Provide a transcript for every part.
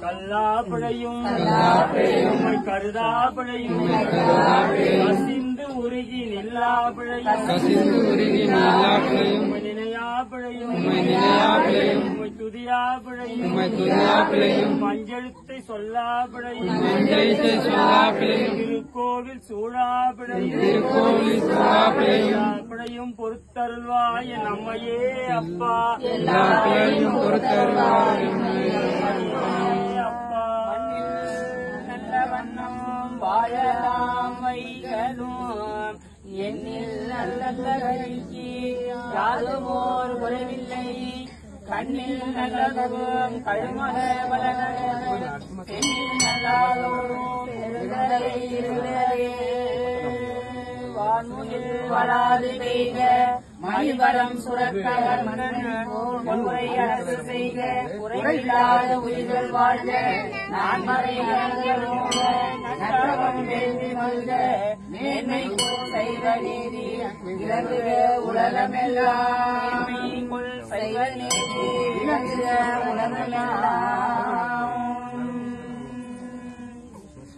கல்லாப்படையும் கருதாப்படையும் கசிந்து உருகி நில்லாப்படையும் நினையாப்படையும் துதியாப்படையும் மஞ்செழுத்தை சொல்லாப்படையும் திருக்கோவில் சூழாப்படையும் பொறுத்தருள்வாய நம்மையே அப்பா நல்ல வண்ணம் வாழலாம் வைகளும் என்னில் நல்லதற்கு யாருமோர் உறவில்லை கண்ணில் நல்லதும் கழுமக வளரும் பெண்ணில் நல்லாதோரும் வான்முகில் வளாது பெய்க மணிவரம் சுரக்கவர் மன்னுரை அரசு செய்க குறையில்லாத உயிர்கள் வாழ்க நான் மறை நற்றவம் வேண்டி மல்க மேன்மை செய்த நீதி இலங்குக உலகமெல்லாம் செய்த நீதி இலங்குக உலகமெல்லாம்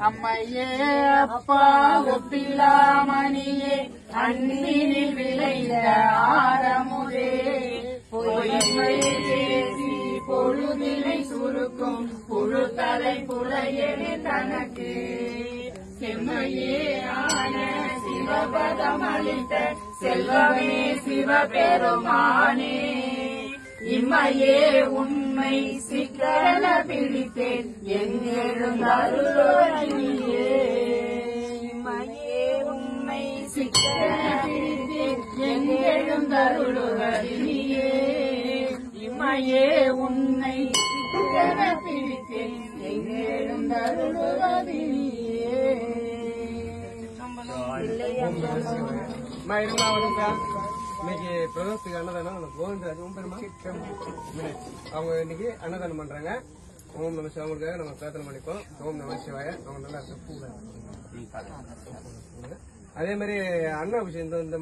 அம்மையே அப்பா ஒப்பில்லாமணியே அந்நினில் விளைந்த ஆரமுதே பொய்மையை பேசி பொழுதினை சுருக்கும் புழுத்தலை புலையனே தனக்கு செம்மையே ஆன சிவபதம் அளித்த செல்வமே சிவபெருமானே இம்மையே உண்மை சிக்கன பிடித்தேன் எங்கெழுந்தருளோனியே இம்மையே உண்மை சிக்கன பிடித்தேன் எங்கெழுந்தருளுவதினியே இம்மையே உண்மை சிக்கன பிடித்தேன் எங்கெழுந்தருளுவதினியே இன்னைக்கு பிரதோஷத்துக்கு அன்னதானம் கோவிந்தராஜ் ஓம் பெருமா அவங்க இன்னைக்கு அன்னதானம் பண்றாங்க. ஓம் நம சிவாய நம்ம பிரார்த்தனை பண்ணிப்போம். ஓம் நம சிவாய அவங்க நல்லா அதே மாதிரி அண்ணா விஷயம் இந்த